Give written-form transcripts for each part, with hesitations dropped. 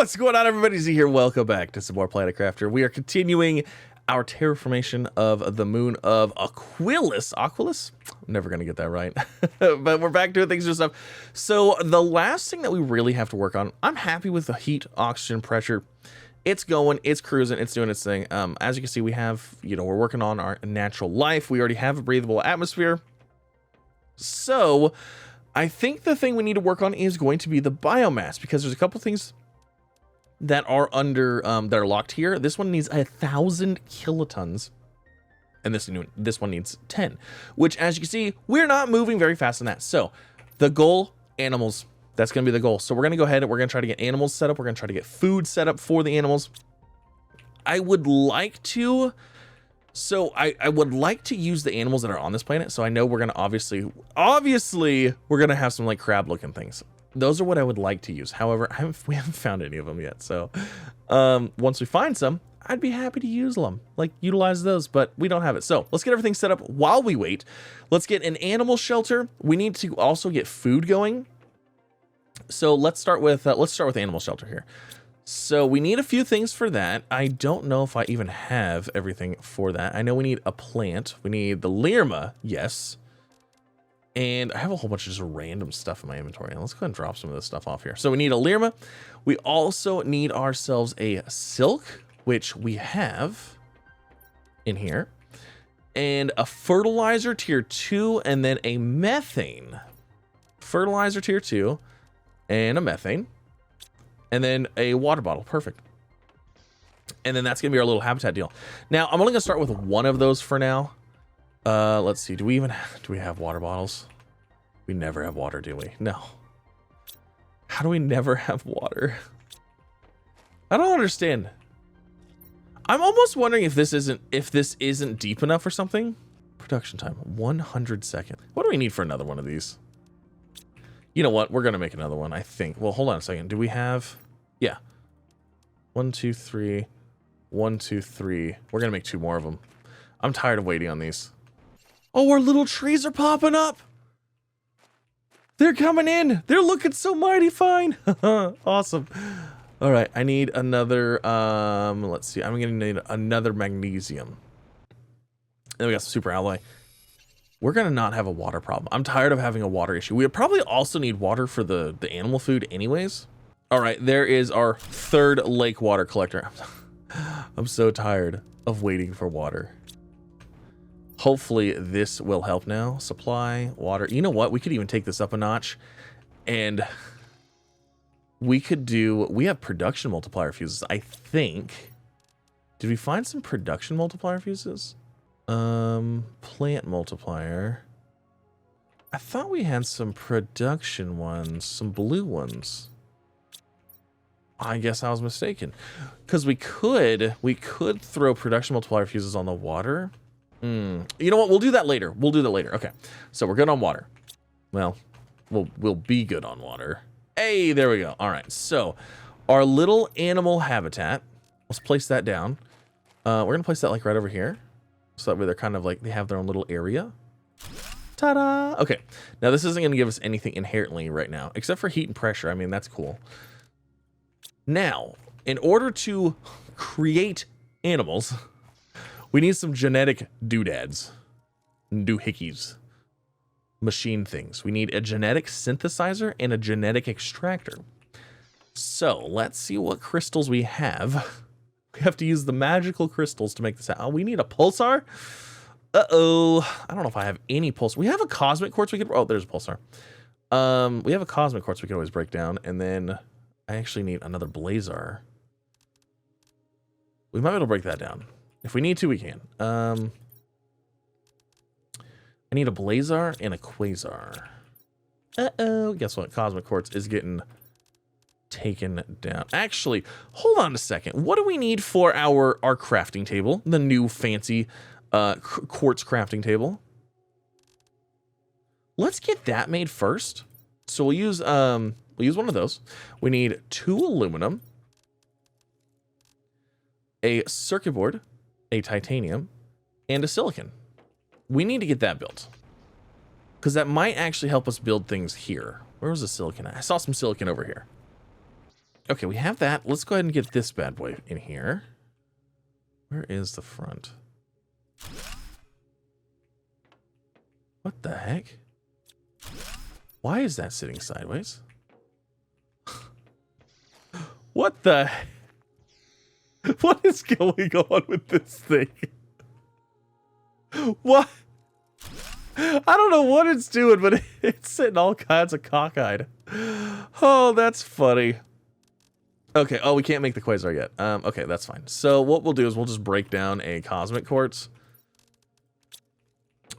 What's going on, everybody? Z here. Welcome back to some more Planet Crafter. We are continuing our terraformation of the moon of Aquilus. Aquilus? I'm never going to get that right. But we're back doing things and stuff. So the last thing that we really have to work on, I'm happy with the heat, oxygen, pressure. It's going, it's cruising, it's doing its thing. As you can see, we have, we're working on our natural life. We already have a breathable atmosphere. So I think the thing we need to work on is going to be the biomass, because there's a couple things that are under that are locked here. This one needs 1,000 kilotons, and this one needs 10, which, as you can see, we're not moving very fast on that. So the goal, animals, that's going to be the goal. So we're going to go ahead and we're going to try to get animals set up. We're going to try to get food set up for the animals. I would like to, I would like to use the animals that are on this planet. So I know we're going to obviously we're going to have some like crab looking things. Those are what I would like to use. However, we haven't found any of them yet. So once we find some, I'd be happy to use them, like utilize those, but we don't have it. So let's get everything set up while we wait. Let's get an animal shelter. We need to also get food going. So let's start with animal shelter here. So we need a few things for that. I don't know if I even have everything for that. I know we need a plant. We need the lerma, yes. And I have a whole bunch of just random stuff in my inventory. Let's go ahead and drop some of this stuff off here. So we need a lerma. We also need ourselves a silk, which we have in here, and a fertilizer tier 2, and then a methane. Fertilizer tier 2, and a methane, and then a water bottle. Perfect. And then that's gonna be our little habitat deal. Now I'm only gonna start with one of those for now. Let's see. Do we have water bottles? We never have water, do we? No. How do we never have water? I don't understand. I'm almost wondering if this isn't deep enough or something. Production time 100 seconds. What do we need for another one of these? You know what? We're gonna make another one, I think. Well, hold on a second. Do we have? Yeah. 1, 2, 3. 1, 2, 3. We're gonna make 2 more of them. I'm tired of waiting on these. Oh, our little trees are popping up. They're coming in. They're looking so mighty fine. Awesome. All right, I need another, let's see. I'm gonna need another magnesium. Then we got some super alloy. We're gonna not have a water problem. I'm tired of having a water issue. We probably also need water for the animal food anyways. All right, there is our 3rd lake water collector. I'm so tired of waiting for water. Hopefully this will help now. Supply, water. You know what? We could even take this up a notch, and we have production multiplier fuses, I think. Did we find some production multiplier fuses? Plant multiplier. I thought we had some production ones, some blue ones. I guess I was mistaken, because we could throw production multiplier fuses on the water. You know what? We'll do that later. Okay. So we're good on water. Well, we'll be good on water. Hey, there we go. All right. So our little animal habitat, let's place that down. We're going to place that like right over here. So that way they're kind of like, they have their own little area. Ta-da! Okay. Now this isn't going to give us anything inherently right now, except for heat and pressure. I mean, that's cool. Now, in order to create animals, we need some genetic doodads, doohickeys, machine things. We need a genetic synthesizer and a genetic extractor. So let's see what crystals we have. We have to use the magical crystals to make this out. Oh, we need a pulsar. Uh-oh. I don't know if I have any pulsar. We have a cosmic quartz we could, oh, there's a pulsar. We have a cosmic quartz we could always break down, and then I actually need another blazar. We might be able to break that down. If we need to, we can. I need a blazar and a quasar. Uh-oh. Guess what? Cosmic quartz is getting taken down. Actually, hold on a second. What do we need for our crafting table? The new fancy quartz crafting table. Let's get that made first. So we'll use one of those. We need 2 aluminum, a circuit board, a titanium, and a silicon. We need to get that built, because that might actually help us build things here. Where was the silicon at? I saw some silicon over here. Okay, we have that. Let's go ahead and get this bad boy in here. Where is the front? What the heck? Why is that sitting sideways? What the heck? What is going on with this thing? What? I don't know what it's doing, but it's sitting all kinds of cockeyed. Oh, that's funny. Okay, oh, we can't make the quasar yet. Okay, that's fine. So what we'll do is we'll just break down a cosmic quartz.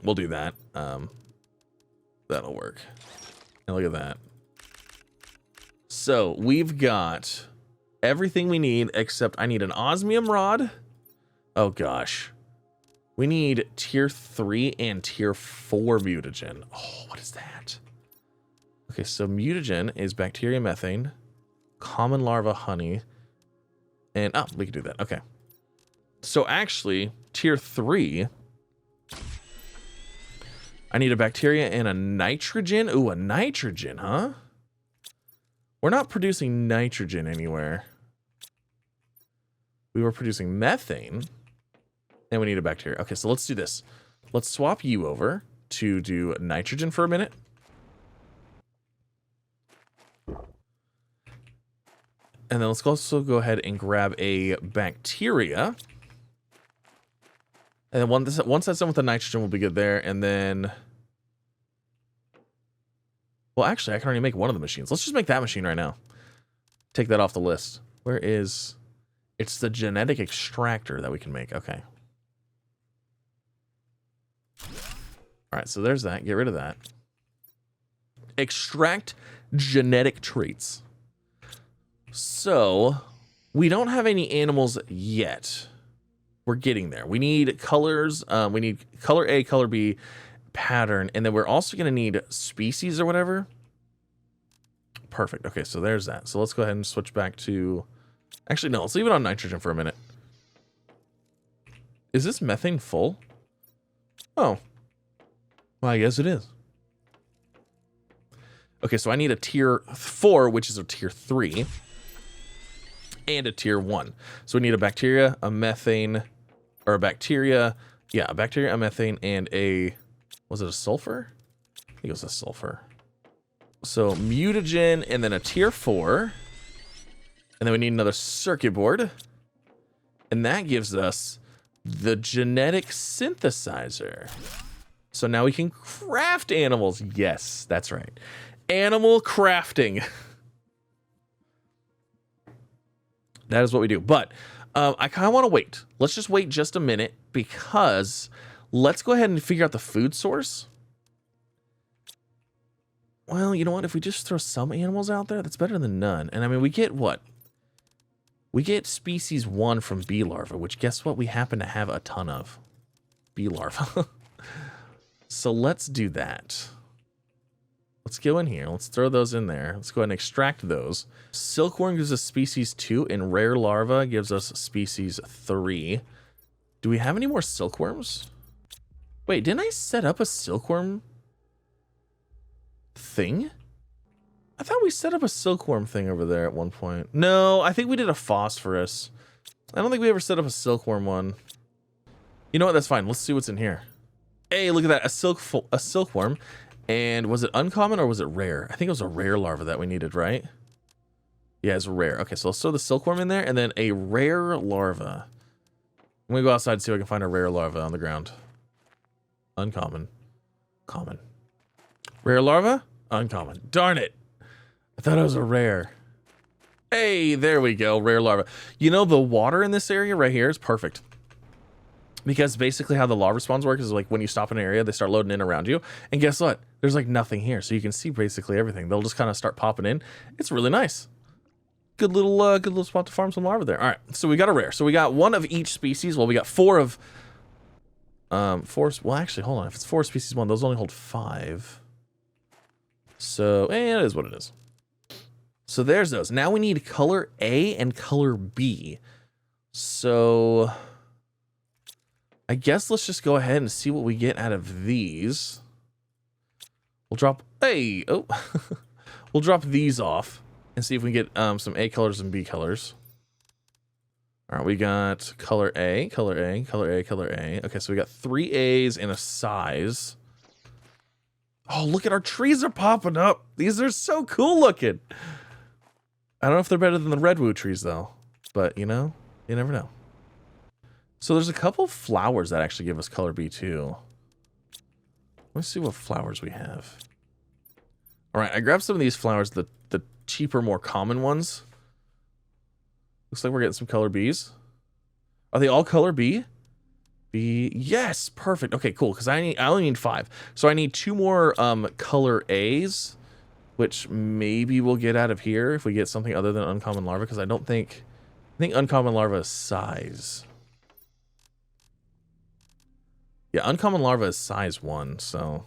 We'll do that. That'll work. And look at that. So we've got everything we need except I need an osmium rod. Oh gosh. We need tier 3 and tier 4 mutagen. Oh, what is that? Okay, so mutagen is bacteria methane, common larva honey, and oh, we can do that. Okay. So actually, tier 3, I need a bacteria and a nitrogen. Ooh, a nitrogen, huh? We're not producing nitrogen anywhere. We were producing methane. And we need a bacteria. Okay, so let's do this. Let's swap you over to do nitrogen for a minute. And then let's also go ahead and grab a bacteria. And then once that's done with the nitrogen, we'll be good there. And then... Well, actually, I can already make one of the machines. Let's just make that machine right now. Take that off the list. Where is... It's the genetic extractor that we can make. Okay. All right, so there's that. Get rid of that. Extract genetic traits. So, we don't have any animals yet. We're getting there. We need colors. We need color A, color B, pattern, and then we're also going to need species or whatever. Perfect. Okay, so there's that. So let's go ahead and switch back to... Actually, no, let's leave it on nitrogen for a minute. Is this methane full? Oh. Well, I guess it is. Okay, so I need a tier 4, which is a tier 3, and a tier 1. So we need a bacteria, a methane, or a bacteria. Yeah, a bacteria, a methane, and a... Was it a sulfur? I think it was a sulfur. So mutagen, and then a tier 4. And then we need another circuit board. And that gives us the genetic synthesizer. So now we can craft animals. Yes, that's right. Animal crafting. That is what we do. But I kind of want to wait. Let's just wait just a minute because let's go ahead and figure out the food source. Well, you know what? If we just throw some animals out there, that's better than none. And I mean, we get what? We get species 1 from bee larvae, which guess what? We happen to have a ton of bee larvae. So let's do that. Let's go in here. Let's throw those in there. Let's go ahead and extract those. Silkworm gives us species 2, and rare larva gives us species 3. Do we have any more silkworms? Wait, didn't I set up a silkworm thing? I thought we set up a silkworm thing over there at one point. No, I think we did a phosphorus. I don't think we ever set up a silkworm one. You know what? That's fine. Let's see what's in here. Hey, look at that. A silkworm. And was it uncommon or was it rare? I think it was a rare larva that we needed, right? Yeah, it's rare. Okay, so let's throw the silkworm in there and then a rare larva. I'm gonna go outside and see if I can find a rare larva on the ground. Uncommon. Common. Rare larva? Uncommon. Darn it. I thought it was a rare. Hey, there we go. Rare larva. You know, the water in this area right here is perfect. Because basically how the larva spawns work is like when you stop in an area, they start loading in around you. And guess what? There's like nothing here. So you can see basically everything. They'll just kind of start popping in. It's really nice. Good little spot to farm some larvae there. All right. So we got a rare. So we got 1 of each species. Well, we got 4 of... 4... Well, actually, hold on. If it's 4 species 1, those only hold 5. So, it is what it is. So there's those. Now we need color A and color B. So... I guess let's just go ahead and see what we get out of these. We'll drop... Hey! Oh! We'll drop these off. and see if we can get some A colors and B colors. All right, we got color A, color A, color A, color A. Okay, so we got 3 A's and a size. Oh, look at our trees are popping up. These are so cool looking. I don't know if they're better than the redwood trees though, but you know, you never know. So there's a couple flowers that actually give us color B too. Let's see what flowers we have. All right, I grabbed some of these flowers, the cheaper, more common ones. Looks like we're getting some color Bs. Are they all color B? B, yes, perfect. Okay, cool, because I only need 5. So I need 2 more color A's, which maybe we'll get out of here if we get something other than uncommon larva, because I think uncommon larva is size. Yeah, uncommon larva is size 1, so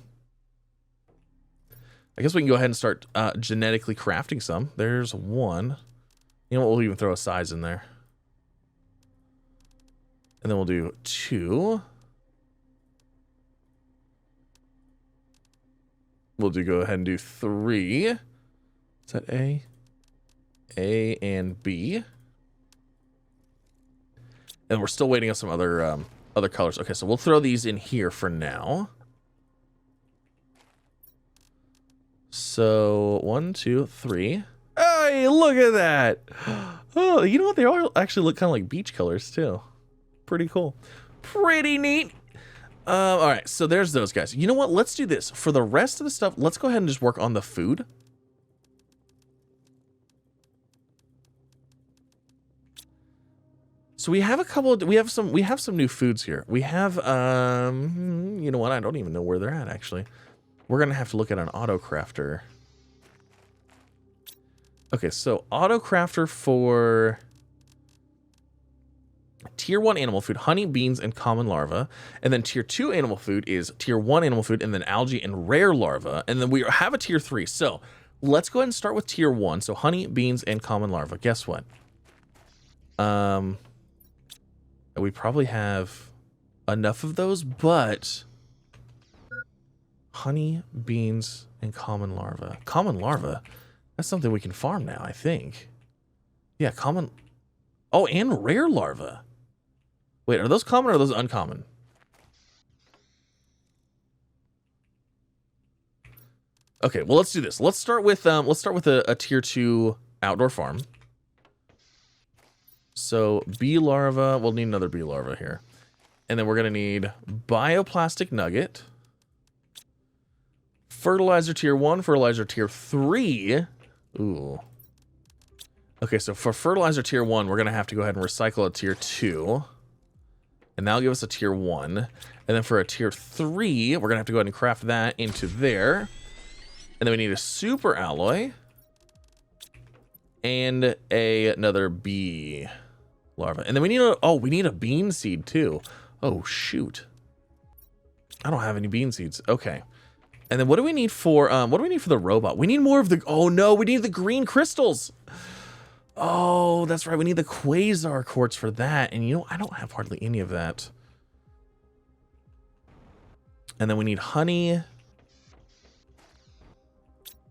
I guess we can go ahead and start genetically crafting some. There's 1. You know what, we'll even throw a size in there. And then we'll do 2. We'll go ahead and do 3. Is that A? A and B. And we're still waiting on some other colors. Okay, so we'll throw these in here for now. So 1, 2, 3. Hey, look at that. Oh, you know what? They all actually look kind of like beach colors too. Pretty cool. Pretty neat. All right, so there's those guys. You know what? Let's do this. For the rest of the stuff, let's go ahead and just work on the food. So we have a couple of, we have some new foods here. We have you know what? I don't even know where they're at actually. We're going to have to look at an auto crafter. Okay, so auto crafter for tier 1 animal food, honey, beans, and common larva. And then tier 2 animal food is tier 1 animal food, and then algae and rare larva. And then we have a tier 3. So let's go ahead and start with tier 1. So honey, beans, and common larva. Guess what? We probably have enough of those, but honey, beans, and common larva. Common larva? That's something we can farm now, I think. Yeah, common. Oh, and rare larva. Wait, are those common or are those uncommon? Okay, well, let's do this. Let's start with a tier 2 outdoor farm. So bee larva, we'll need another bee larva here. And then we're gonna need bioplastic nugget, fertilizer tier 1, fertilizer tier 3. Ooh. Okay, so for fertilizer tier 1, we're gonna have to go ahead and recycle a tier 2. And that'll give us a tier 1. And then for a tier 3, we're gonna have to go ahead and craft that into there. And then we need a super alloy. And another bee larva. And then we need a bean seed too. Oh shoot. I don't have any bean seeds. Okay. And then what do we need for the robot? We need more of the, oh no, we need the green crystals. Oh, that's right. We need the quasar quartz for that. And you know, I don't have hardly any of that. And then we need honey.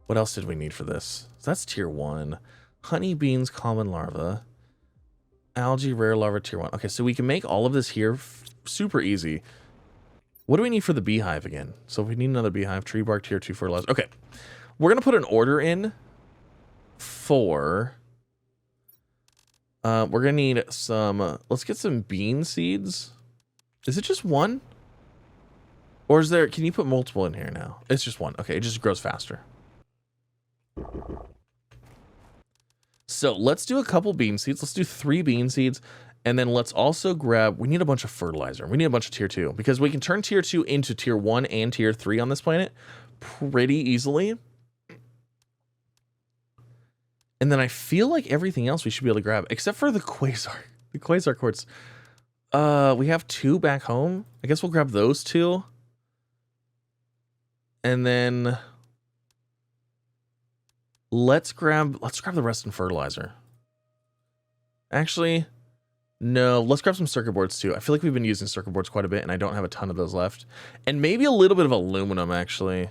What else did we need for this? So that's tier 1. Honey, beans, common larva. Algae, rare larva, tier 1. Okay, so we can make all of this here super easy. What do we need for the beehive again? So we need another beehive, tree bark, tier 2 fertilizer. Okay, we're going to put an order in for... we're going to need some... let's get some bean seeds. Is it just 1? Or is there... can you put multiple in here now? It's just 1. Okay, it just grows faster. So let's do a couple bean seeds. Let's do 3 bean seeds. And then let's also grab, we need a bunch of fertilizer. We need a bunch of tier 2 because we can turn tier 2 into tier 1 and tier 3 on this planet pretty easily. And then I feel like everything else we should be able to grab except for the quasar quartz. We have 2 back home. I guess we'll grab those 2. And then let's grab the rest in fertilizer. Actually, no, let's grab some circuit boards too. I feel like we've been using circuit boards quite a bit and I don't have a ton of those left. And maybe a little bit of aluminum actually.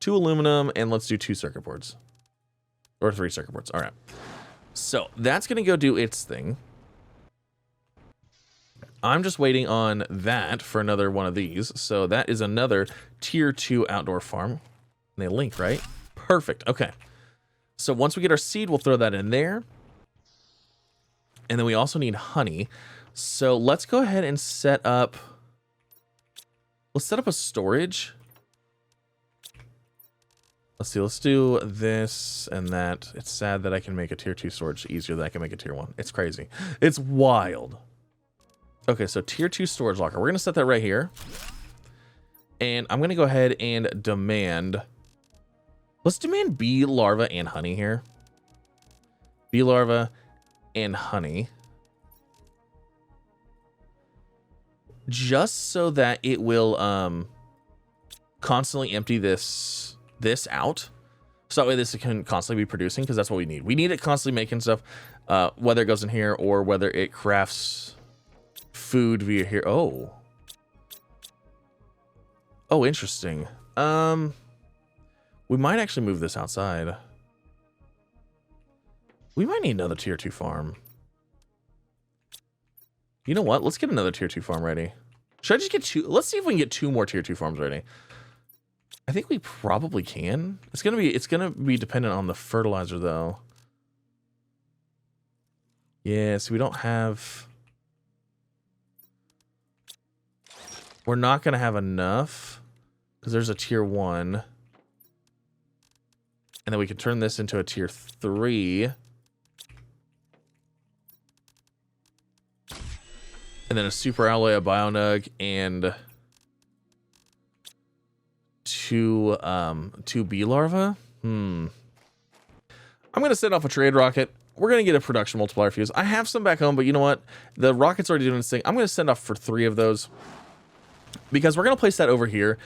2 aluminum and let's do 2 circuit boards. Or 3 circuit boards. All right. So that's going to go do its thing. I'm just waiting on that for another one of these. So that is another tier 2 outdoor farm. They link, right? Perfect. Okay. So once we get our seed, we'll throw that in there. And then we also need honey. So let's go ahead and set up... Let's set up a storage. Let's see, let's do this and that. It's sad that I can make a tier 2 storage easier than I can make a tier 1. It's crazy. It's wild. Okay, so tier 2 storage locker. We're going to set that right here. And I'm going to go ahead and demand... Let's demand bee larva and honey here. Bee larva and honey. Just so that it will constantly empty this out. So that way this can constantly be producing, because that's what we need. We need it constantly making stuff, whether it goes in here or whether it crafts food via here. Oh, interesting. We might actually move this outside. We might need another tier 2 farm. You know what? Let's get another tier 2 farm ready. Should I just get 2? Let's see if we can get 2 more tier 2 farms ready. I think we probably can. It's gonna be dependent on the fertilizer though. Yeah, so we don't have... We're not gonna have enough because there's a tier 1. And then we can turn this into a tier 3. And then a super alloy, a bionug, and 2 bee larvae. I'm gonna set off a trade rocket. We're gonna get a production multiplier fuse. I have some back home, but you know what? The rocket's already doing its thing. I'm gonna send off for 3 of those because we're gonna place that over here.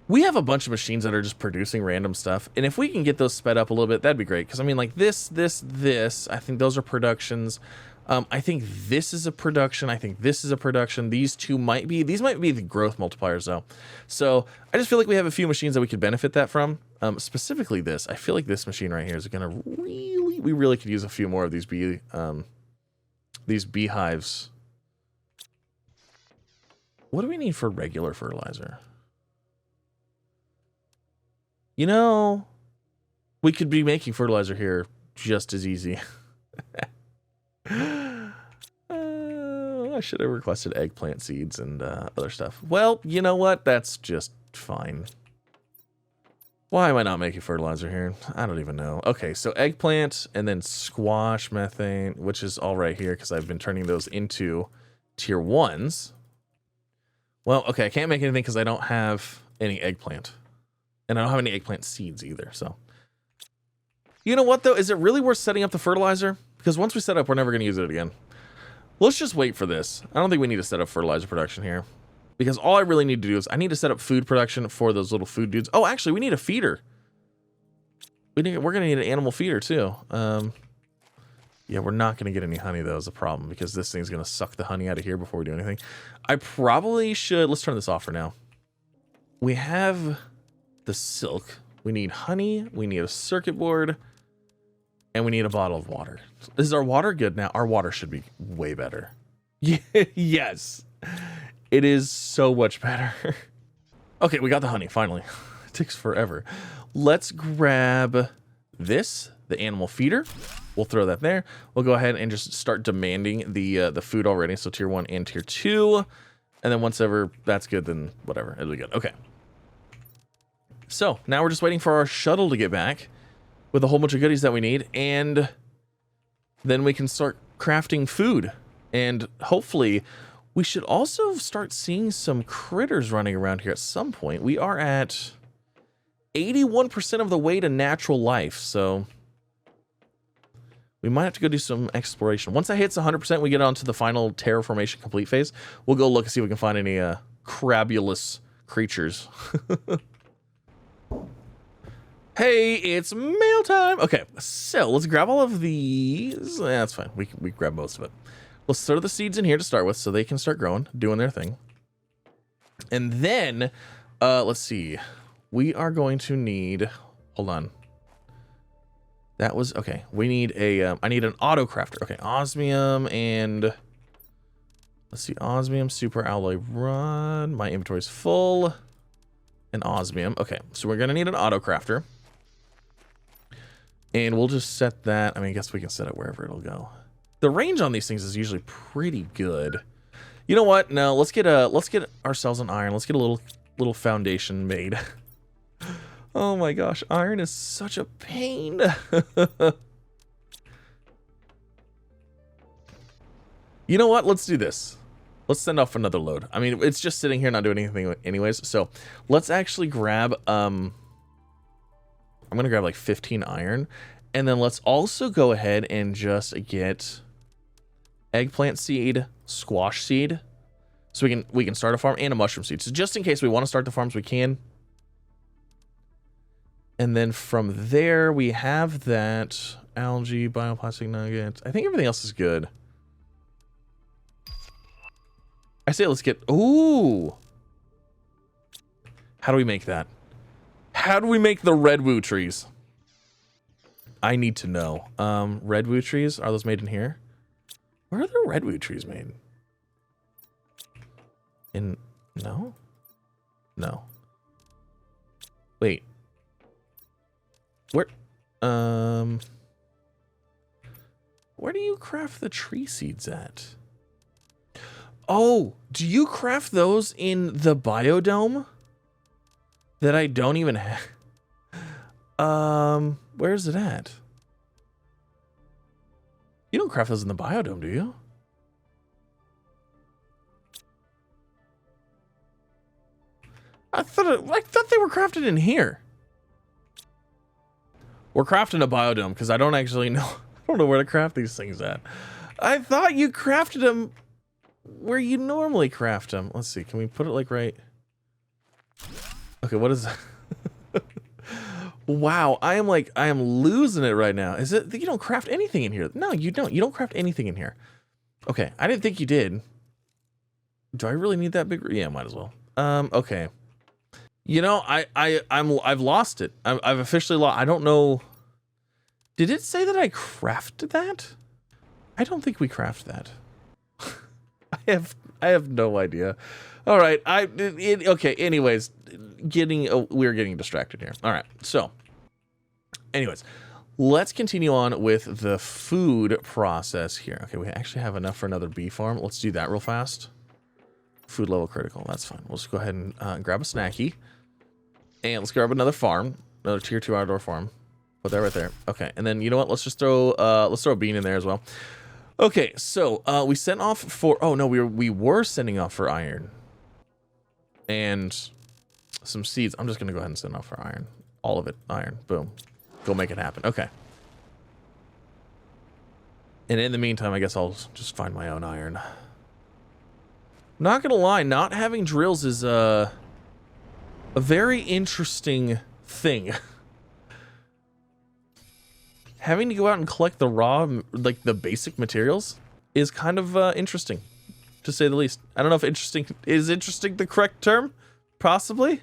We have a bunch of machines that are just producing random stuff, and if we can get those sped up a little bit, that'd be great. Because I mean, like this, I think those are productions. I think this is a production. I think this is a production. These might be the growth multipliers though. So I just feel like we have a few machines that we could benefit that from. Specifically this. I feel like this machine right here is gonna we really could use a few more of these beehives. What do we need for regular fertilizer? You know, we could be making fertilizer here just as easy. I should have requested eggplant seeds and other stuff. Well, you know what? That's just fine. Why am I not making fertilizer here? I don't even know. Okay, so eggplant and then squash methane, which is all right here because I've been turning those into tier 1s. Well, okay, I can't make anything because I don't have any eggplant. And I don't have any eggplant seeds either, so. You know what, though? Is it really worth setting up the fertilizer? Because once we set up, we're never going to use it again. Let's just wait for this. I don't think we need to set up fertilizer production here. Because all I really need to do is I need to set up food production for those little food dudes. Oh, actually, we need a feeder. We're going to need an animal feeder, too. Yeah, we're not going to get any honey, though, is the problem. Because this thing's going to suck the honey out of here before we do anything. I probably should... Let's turn this off for now. We have the silk. We need honey. We need a circuit board. And we need a bottle of water. Is our water good now? Our water should be way better. Yes. It is so much better. Okay, we got the honey, finally. It takes forever. Let's grab this, the animal feeder. We'll throw that there. We'll go ahead and just start demanding the food already. So tier 1 and tier 2. And then once ever that's good, then whatever. It'll be good. Okay. So now we're just waiting for our shuttle to get back with a whole bunch of goodies that we need, and then we can start crafting food. And hopefully we should also start seeing some critters running around here at some point. We are at 81% of the way to natural life, so we might have to go do some exploration. Once that hits 100%, we get on to the final terraformation complete phase. We'll go look and see if we can find any crabulous creatures. Hey, it's mail time. Okay, so let's grab all of these. That's fine. We grab most of it. Let's throw the seeds in here to start with so they can start growing, doing their thing. And then, let's see. We are going to need... Hold on. That was okay. We need a I need an auto crafter. Okay, osmium and let's see, osmium, super alloy rod. My inventory's full. And osmium. Okay, so we're gonna need an auto crafter. And we'll just set that. I mean, I guess we can set it wherever it'll go. The range on these things is usually pretty good. You know what? No, let's get ourselves an iron. Let's get a little foundation made. Oh my gosh, iron is such a pain. You know what? Let's do this. Let's send off another load. I mean, it's just sitting here not doing anything anyways. So let's actually grab, I'm going to grab like 15 iron. And then let's also go ahead and just get eggplant seed, squash seed. So we can start a farm and a mushroom seed. So just in case we want to start the farms, we can. And then from there, we have that algae, bioplastic nuggets. I think everything else is good. I say let's get... Ooh! How do we make that? How do we make the redwood trees? I need to know. Redwood trees, are those made in here? Where are the redwood trees made? In... No? No. Wait. Where do you craft the tree seeds at? Oh, do you craft those in the biodome? That I don't even have. Where's it at? You don't craft those in the biodome, do you? I thought they were crafted in here. We're crafting a biodome because I don't actually know. I don't know where to craft these things at. I thought you crafted them where you normally craft them. Let's see. Can we put it like right? Okay, what is that? Wow, I am losing it right now. Is it that you don't craft anything in here? No, you don't. You don't craft anything in here. Okay, I didn't think you did. Do I really need that big? Yeah, might as well. Okay. You know, I've lost it. I've officially lost. I don't know. Did it say that I crafted that? I don't think we craft that. I have no idea. All right. Okay. Anyways, we're getting distracted here. All right. So, anyways, let's continue on with the food process here. Okay, we actually have enough for another bee farm. Let's do that real fast. Food level critical. That's fine. We'll just go ahead and grab a snacky. And let's grab another farm, another tier 2 outdoor farm. Put that right there. Okay, and then you know what? Let's just throw a bean in there as well. Okay, so we sent off for. Oh no, we were sending off for iron and some seeds. I'm just gonna go ahead and send off for iron, all of it, iron. Boom, go make it happen. Okay. And in the meantime, I guess I'll just find my own iron. Not gonna lie, not having drills is a very interesting thing. Having to go out and collect the raw, like the basic materials, is kind of interesting, to say the least. I don't know if interesting the correct term, possibly.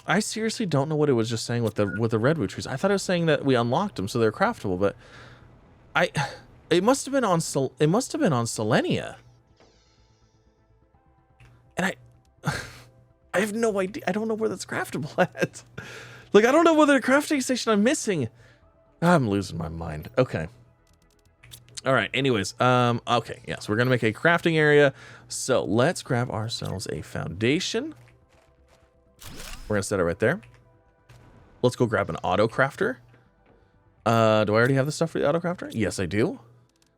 I seriously don't know what it was just saying with the redwood trees. I thought it was saying that we unlocked them so they're craftable, but it must have been on Selenia. And I have no idea. I don't know where that's craftable at. Like, I don't know whether the crafting station I'm missing. I'm losing my mind. Okay. All right. Anyways, okay. Yeah, so we're going to make a crafting area. So let's grab ourselves a foundation. We're going to set it right there. Let's go grab an auto crafter. Do I already have the stuff for the auto crafter? Yes, I do.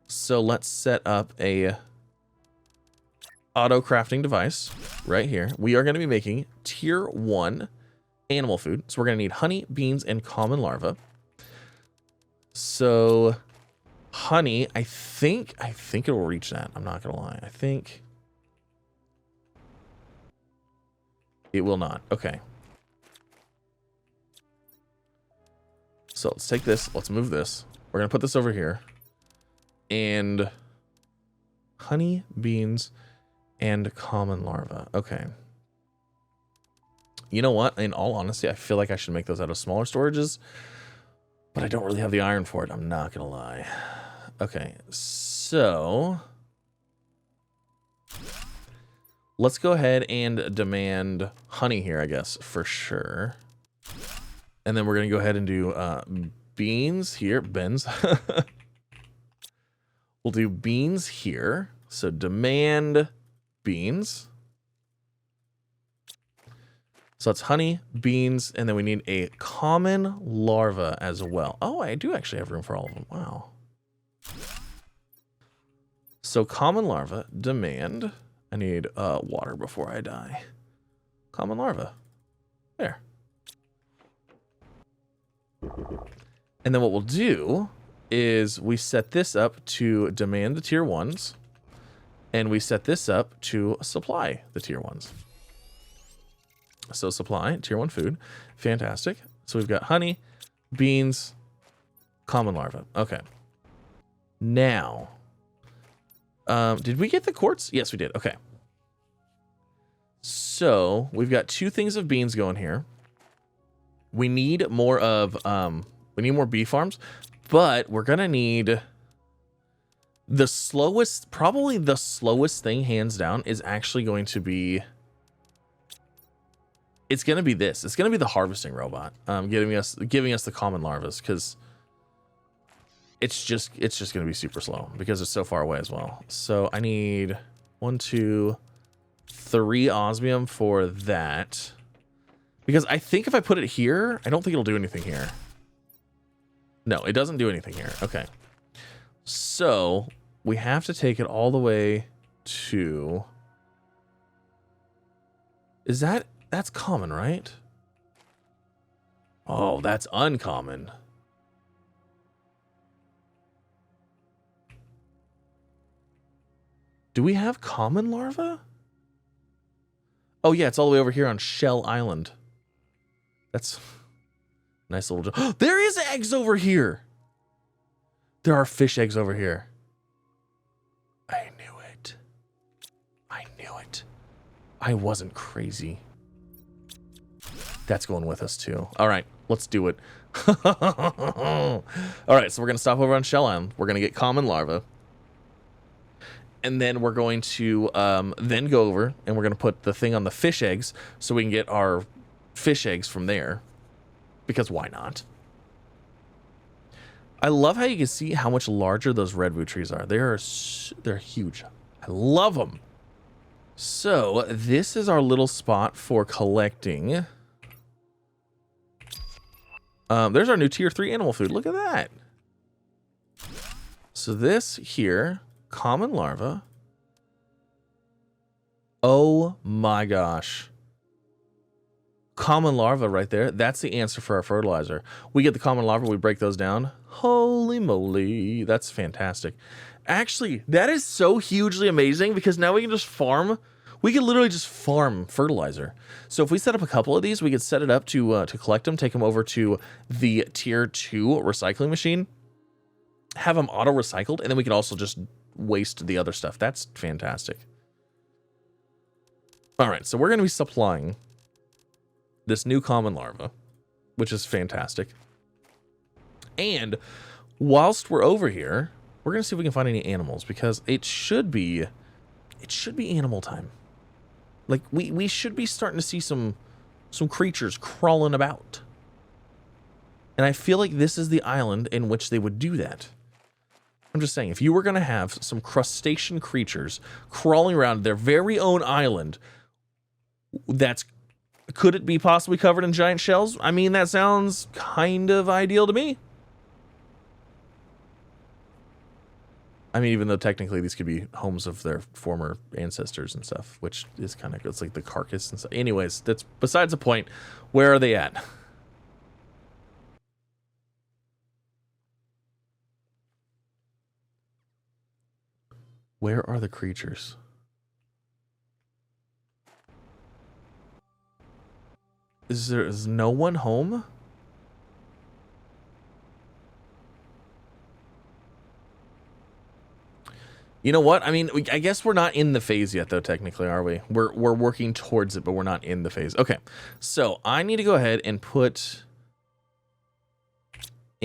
So let's set up a auto crafting device right here. We are going to be making tier 1 animal food. So we're going to need honey, beans, and common larva. So honey, I think it will reach that. I'm not going to lie. I think it will not. Okay. So let's take this. Let's move this. We're going to put this over here. And honey, beans, and common larva. Okay. You know what? In all honesty, I feel like I should make those out of smaller storages. But I don't really have the iron for it. I'm not going to lie. Okay, so let's go ahead and demand honey here, I guess, for sure. And then we're going to go ahead and do beans here. Beans. We'll do beans here. So demand beans. So it's honey, beans, and then we need a common larva as well. Oh, I do actually have room for all of them. Wow. So common larva, demand. I need water before I die. Common larva. There. And then what we'll do is we set this up to demand the tier 1s. And we set this up to supply the tier 1s. So supply, tier 1 food. Fantastic. So we've got honey, beans, common larva. Okay. Now, did we get the quartz? Yes, we did. Okay. So we've got 2 things of beans going here. We need more of, we need more bee farms, but we're going to need the slowest, probably the slowest thing hands down is actually going to be, it's going to be this. It's going to be the harvesting robot, giving us the common larvas, because it's just going to be super slow because it's so far away as well. So I need 1, 2, 3 osmium for that, because I think if I put it here, I don't think it'll do anything here. No, it doesn't do anything here. Okay. So we have to take it all the way to, that's common, right? Oh, that's uncommon. Do we have common larva? Oh yeah, it's all the way over here on Shell Island. That's nice little, there is eggs over here. There are fish eggs over here. I knew it. I knew it. I wasn't crazy. That's going with us too. All right, let's do it. All right, so we're going to stop over on Shell Island. We're going to get common larva. And then we're going to then go over and we're going to put the thing on the fish eggs so we can get our fish eggs from there. Because why not? I love how you can see how much larger those redwood trees are. They're huge. I love them. So this is our little spot for collecting. There's our new tier 3 animal food. Look at that. So this here, common larva. Oh my gosh. Common larva right there. That's the answer for our fertilizer. We get the common larva, we break those down. Holy moly, that's fantastic. Actually, that is so hugely amazing because now we can just farm. We can literally just farm fertilizer. So if we set up a couple of these, we could set it up to collect them, take them over to the tier 2 recycling machine, have them auto recycled, and then we could also just waste the other stuff. That's fantastic. All right, so we're going to be supplying this new common larva, which is fantastic. And whilst we're over here, we're going to see if we can find any animals, because it should be animal time. Like we should be starting to see some creatures crawling about. And I feel like this is the island in which they would do that. I'm just saying, if you were going to have some crustacean creatures crawling around their very own island, could it be possibly covered in giant shells? I mean, that sounds kind of ideal to me. I mean, even though technically these could be homes of their former ancestors and stuff, which is kind of, it's like the carcass and stuff. Anyways, that's besides the point. Where are they at? Where are the creatures? Is no one home? You know what? I mean, I guess we're not in the phase yet, though, technically, are we? We're working towards it, but we're not in the phase. Okay, so I need to go ahead and put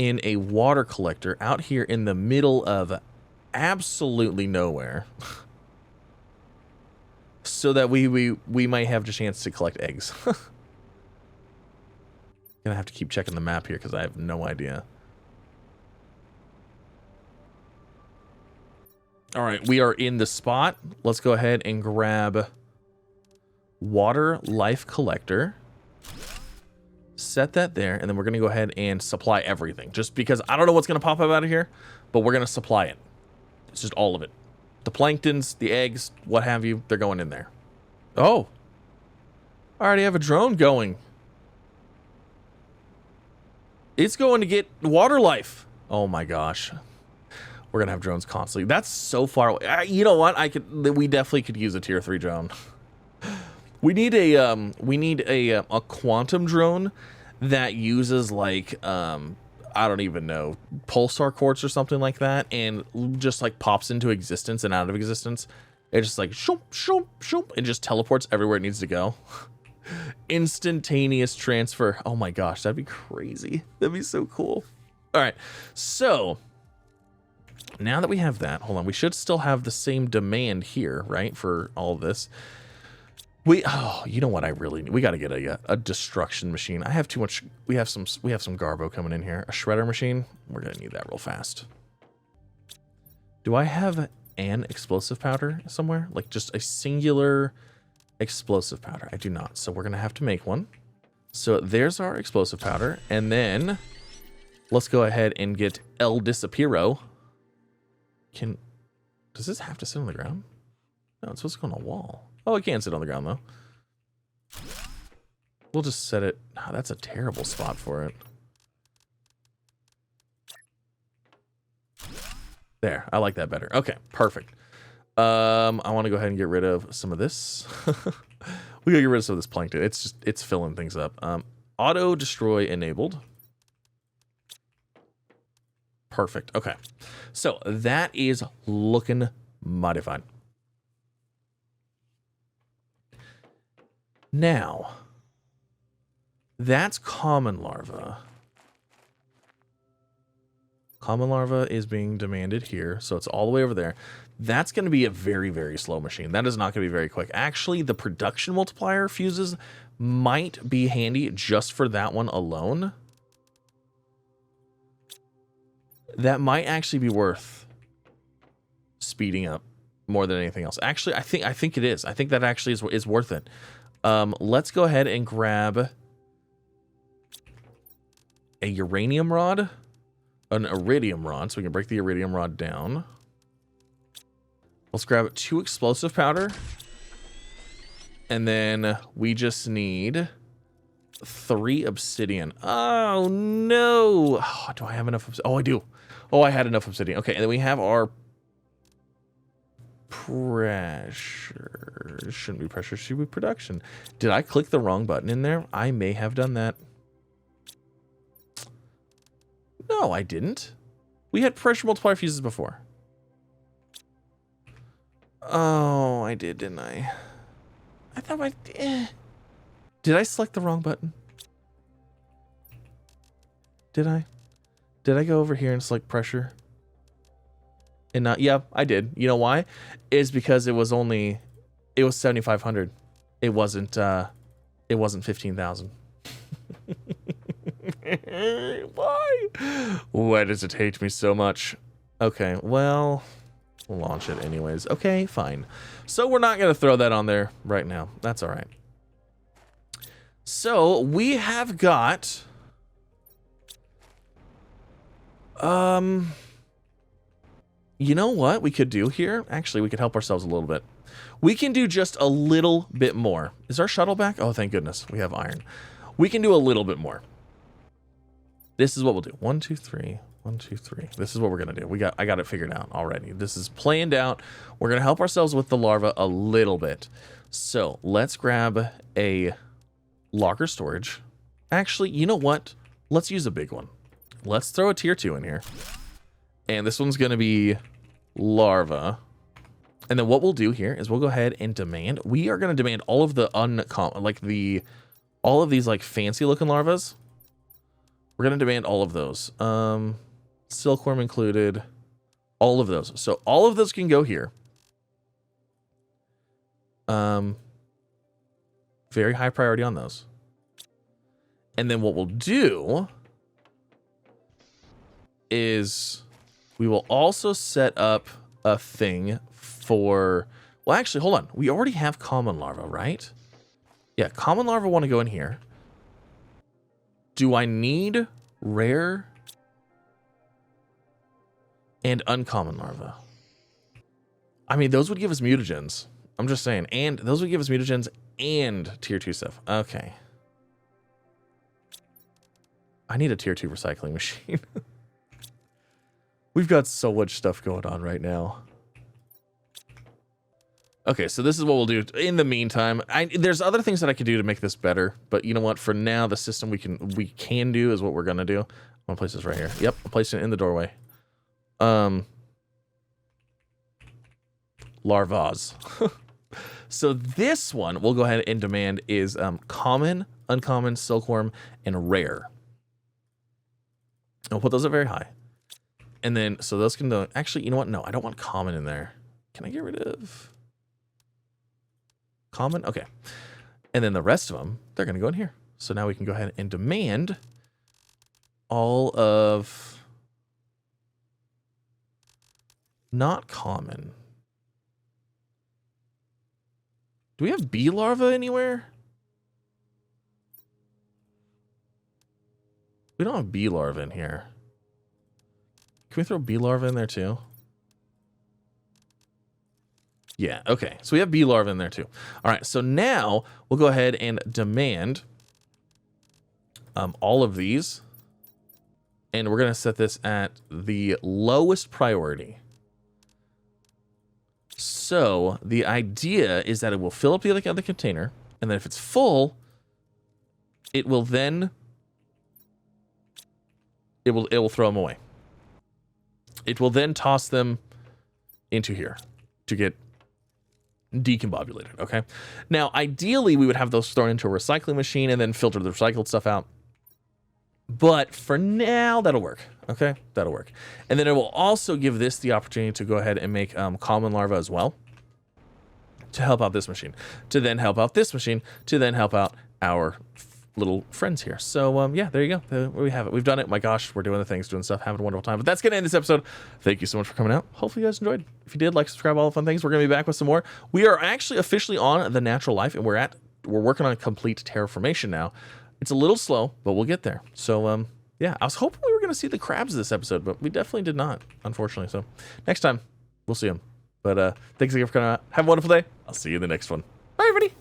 in a water collector out here in the middle of absolutely nowhere. So that we might have a chance to collect eggs. Gonna have to keep checking the map here because I have no idea. All right, we are in the spot. Let's go ahead and grab water life collector. Set that there, and then we're gonna go ahead and supply everything. Just because I don't know what's gonna pop up out of here, but we're gonna supply it. It's just all of it. The planktons, the eggs, what have you, they're going in there. Oh, I already have a drone going. It's going to get water life. Oh my gosh. We're gonna have drones constantly. That's so far away. You know what? We definitely could use a tier 3 drone. We need a quantum drone that uses like I don't even know, pulsar quartz or something like that, and just like pops into existence and out of existence. It just like shoop shoop shoop. It just teleports everywhere it needs to go. Instantaneous transfer. Oh my gosh, that'd be crazy. That'd be so cool. All right, so now that we have that, hold on, we should still have the same demand here, right, for all of this. Oh, you know what I really need? We got to get a destruction machine. I have too much. We have some garbo coming in here. A shredder machine. We're gonna need that real fast. Do I have an explosive powder somewhere? Like just a singular explosive powder? I do not. So we're gonna have to make one. So there's our explosive powder, and then let's go ahead and get El Disapiro. Does this have to sit on the ground? No, it's supposed to go on a wall. Oh, it can sit on the ground, though. We'll just set it... Oh, that's a terrible spot for it. There, I like that better. Okay, perfect. I want to go ahead and get rid of some of this. We gotta get rid of some of this plankton. It's filling things up. Auto destroy enabled. Perfect. Okay, so that is looking mighty fine. Now, that's common larva. Common larva is being demanded here, so it's all the way over there. That's going to be a very, very slow machine. That is not going to be very quick. Actually, the production multiplier fuses might be handy just for that one alone. That might actually be worth speeding up more than anything else. Actually, I think it is. I think that actually is worth it. Let's go ahead and grab a uranium rod, an iridium rod, so we can break the iridium rod down. Let's grab 2 explosive powder, and then we just need 3 obsidian. Oh no! Oh, do I have enough? Oh, I do. Oh, I had enough obsidian. Okay, and then we have our pressure. Shouldn't be pressure, should be production. Did I click the wrong button in there? I may have done that. No, I didn't. We had pressure multiplier fuses before. Oh, I did, didn't I? I thought I did. Did I select the wrong button? Did I? Did I go over here and select pressure? And not, yeah, I did. You know why? Is because it was 7,500. It wasn't 15,000. Why? Why does it hate me so much? Okay, well, we'll launch it anyways. Okay, fine. So we're not gonna throw that on there right now. That's all right. So we have got you know what we could do here? Actually, we could help ourselves a little bit. We can do just a little bit more. Is our shuttle back? Oh, thank goodness. We have iron. We can do a little bit more. This is what we'll do. 1, 2, 3. 1, 2, 3. This is what we're gonna do. I got it figured out already. This is planned out. We're gonna help ourselves with the larva a little bit. So let's grab a locker storage. Actually, you know what? Let's use a big one. Let's throw a tier 2 in here. And this one's gonna be larva. And then what we'll do here is we'll go ahead and demand. We are gonna demand all of the all of these like fancy looking larvas. We're going to demand all of those. Silkworm included. All of those. So all of those can go here. Very high priority on those. And then what we'll do is we will also set up a thing for... Well, actually, hold on. We already have common larvae, right? Yeah, common larvae want to go in here. Do I need rare and uncommon larvae? I mean, those would give us mutagens. I'm just saying. And those would give us mutagens and tier 2 stuff. Okay. I need a tier 2 recycling machine. We've got so much stuff going on right now. Okay, so this is what we'll do. In the meantime, there's other things that I could do to make this better, but you know what? For now, the system we can do is what we're gonna do. I'm gonna place this right here. Yep, I'm placing it in the doorway. Larvas. So this one we'll go ahead and demand is common, uncommon, silkworm, and rare. I'll put those at very high. And then, so those can go, actually, you know what? No, I don't want common in there. Can I get rid of common? Okay. And then the rest of them, they're going to go in here. So now we can go ahead and demand all of not common. Do we have bee larvae anywhere? We don't have bee larvae in here. Can we throw bee larvae in there too? Yeah, okay. So we have bee larvae in there too. All right, so now we'll go ahead and demand all of these. And we're going to set this at the lowest priority. So the idea is that it will fill up the other container. And then if it's full, it will then... It will throw them away. It will then toss them into here to get decombobulated, okay? Now, ideally, we would have those thrown into a recycling machine and then filter the recycled stuff out. But for now, that'll work, okay? That'll work. And then it will also give this the opportunity to go ahead and make common larvae as well to help out this machine, to then help out this machine, to then help out our little friends here. So yeah, there you go. We have it. We've done it. My gosh, we're doing the things, doing stuff, having a wonderful time. But that's gonna end this episode. Thank you so much for coming out. Hopefully you guys enjoyed. If you did, like, subscribe, all the fun things. We're gonna be back with some more. We are actually officially on the natural life, and we're working on a complete terraformation now. It's a little slow, but we'll get there. So yeah, I was hoping we were gonna see the crabs this episode, but we definitely did not, unfortunately. So next time we'll see them. But thanks again for coming out. Have a wonderful day. I'll see you in the next one. Bye, everybody.